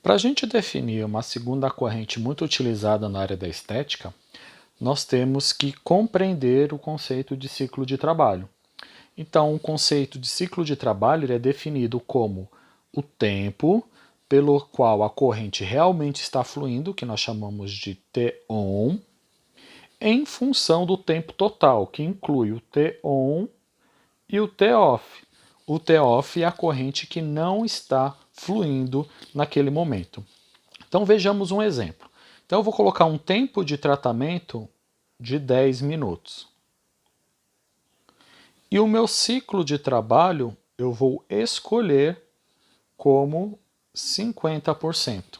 Para a gente definir uma segunda corrente muito utilizada na área da estética, nós temos que compreender o conceito de ciclo de trabalho. Então, o conceito de ciclo de trabalho ele é definido como o tempo pelo qual a corrente realmente está fluindo, que nós chamamos de T-on, em função do tempo total, que inclui o T-on e o T-off. O T-off é a corrente que não está fluindo naquele momento. Então vejamos um exemplo. Então eu vou colocar um tempo de tratamento de 10 minutos. E o meu ciclo de trabalho eu vou escolher como 50%.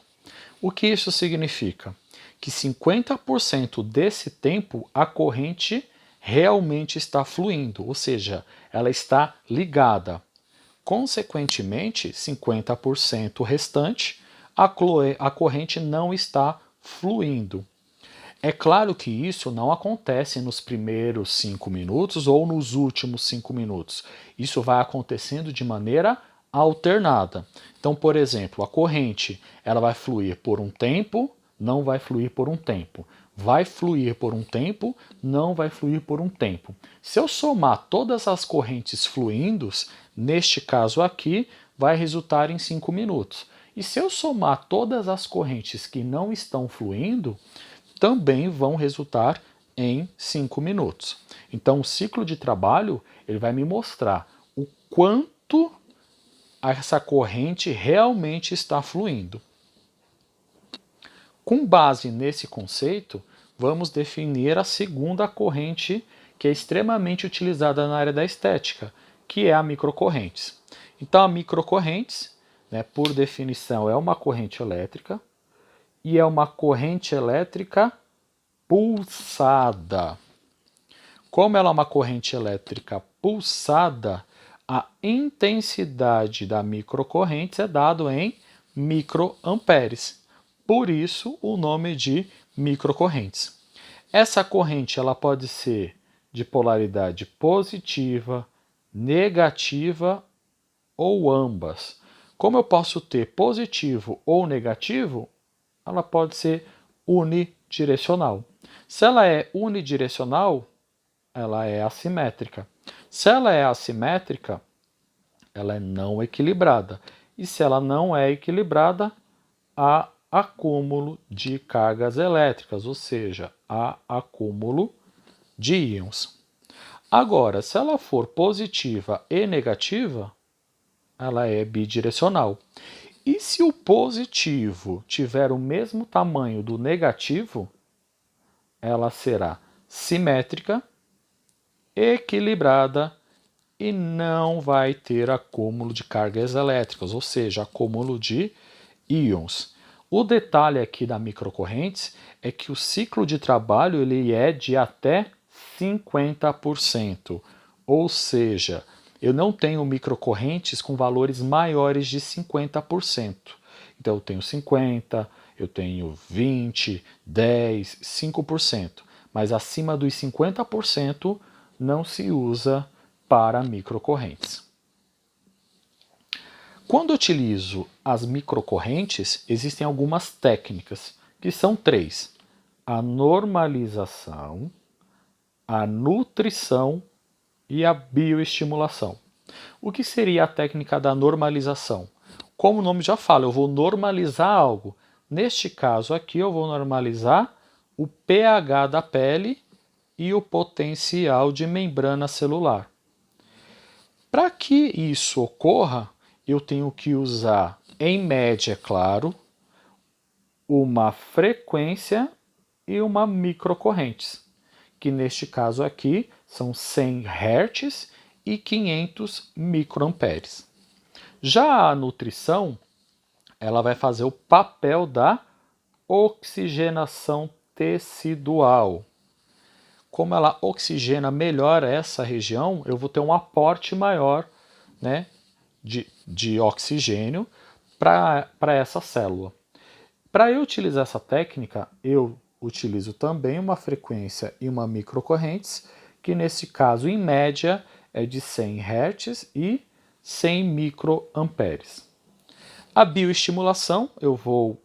O que isso significa? Que 50% desse tempo a corrente realmente está fluindo, ou seja, ela está ligada. Consequentemente, 50% restante, a corrente não está fluindo. É claro que isso não acontece nos primeiros 5 minutos ou nos últimos 5 minutos. Isso vai acontecendo de maneira alternada. Então, por exemplo, a corrente ela vai fluir por um tempo, não vai fluir por um tempo. Vai fluir por um tempo, não vai fluir por um tempo. Se eu somar todas as correntes fluindo, neste caso aqui, vai resultar em 5 minutos. E se eu somar todas as correntes que não estão fluindo, também vão resultar em 5 minutos. Então, o ciclo de trabalho ele vai me mostrar o quanto essa corrente realmente está fluindo. Com base nesse conceito, vamos definir a segunda corrente que é extremamente utilizada na área da estética, que é a microcorrentes. Então, a microcorrentes, por definição, é uma corrente elétrica e é uma corrente elétrica pulsada. Como ela é uma corrente elétrica pulsada, a intensidade da microcorrente é dado em microamperes. Por isso, o nome de microcorrentes. Essa corrente ela pode ser de polaridade positiva, negativa ou ambas. Como eu posso ter positivo ou negativo, ela pode ser unidirecional. Se ela é unidirecional, ela é assimétrica. Se ela é assimétrica, ela é não equilibrada. E se ela não é equilibrada, há acúmulo de cargas elétricas, ou seja, há acúmulo de íons. Agora, se ela for positiva e negativa, ela é bidirecional. E se o positivo tiver o mesmo tamanho do negativo, ela será simétrica, equilibrada e não vai ter acúmulo de cargas elétricas, ou seja, acúmulo de íons. O detalhe aqui da microcorrentes é que o ciclo de trabalho ele é de até 50%, ou seja, eu não tenho microcorrentes com valores maiores de 50%. Então eu tenho 50%, eu tenho 20%, 10%, 5%. Mas acima dos 50% não se usa para microcorrentes. Quando eu utilizo as microcorrentes, existem algumas técnicas, que são 3. A normalização, a nutrição e a bioestimulação. O que seria a técnica da normalização? Como o nome já fala, eu vou normalizar algo. Neste caso aqui, eu vou normalizar o pH da pele e o potencial de membrana celular. Para que isso ocorra, eu tenho que usar, em média, claro, uma frequência e uma microcorrentes, que neste caso aqui são 100 Hz e 500 microamperes. Já a nutrição, ela vai fazer o papel da oxigenação tecidual. Como ela oxigena melhor essa região, eu vou ter um aporte maior, de oxigênio para essa célula. Para eu utilizar essa técnica, eu utilizo também uma frequência e uma microcorrentes, que nesse caso, em média, é de 100 Hz e 100 microamperes. A bioestimulação, eu vou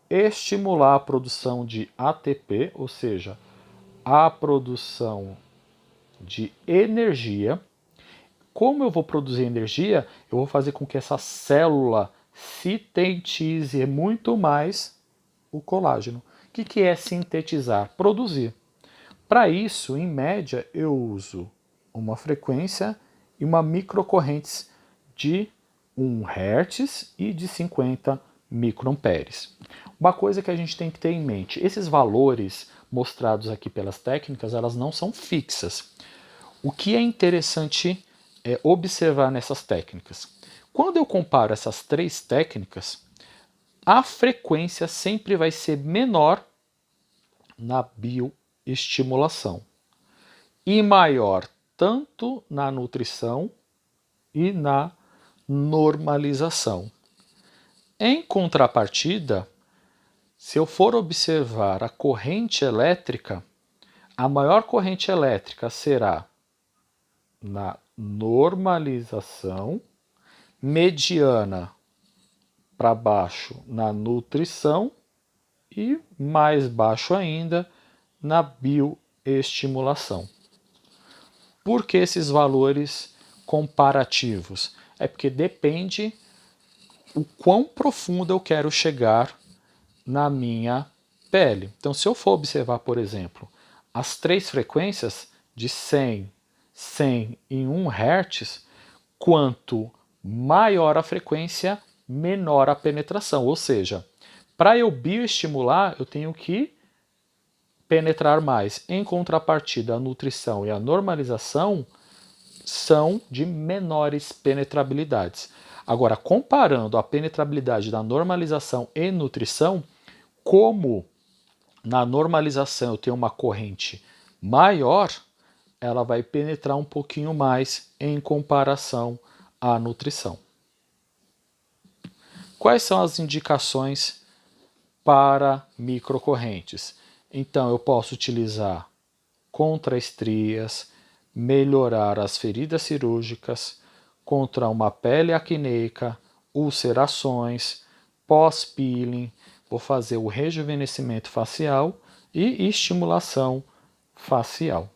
estimular a produção de ATP, ou seja, a produção de energia. Como eu vou produzir energia, eu vou fazer com que essa célula sintetize muito mais o colágeno. O que é sintetizar? Produzir. Para isso, em média, eu uso uma frequência e uma microcorrentes de 1 Hz e de 50 microamperes. Uma coisa que a gente tem que ter em mente, esses valores mostrados aqui pelas técnicas, elas não são fixas. O que é interessante observar nessas técnicas? Quando eu comparo essas três técnicas, a frequência sempre vai ser menor na bioestimulação e maior tanto na nutrição e na normalização. Em contrapartida, se eu for observar a corrente elétrica, a maior corrente elétrica será na normalização, mediana para baixo na nutrição e mais baixo ainda na bioestimulação. Por que esses valores comparativos? É porque depende o quão profundo eu quero chegar na minha pele. Então, se eu for observar, por exemplo, as três frequências de 100, 100 e 1 Hz, quanto maior a frequência, menor a penetração. Ou seja, para eu bioestimular, eu tenho que penetrar mais. Em contrapartida, a nutrição e a normalização são de menores penetrabilidades. Agora, comparando a penetrabilidade da normalização e nutrição, como na normalização eu tenho uma corrente maior, ela vai penetrar um pouquinho mais em comparação à nutrição. Quais são as indicações para microcorrentes? Então, eu posso utilizar contra estrias, melhorar as feridas cirúrgicas, contra uma pele acneica, ulcerações, pós-peeling, vou fazer o rejuvenescimento facial e estimulação facial.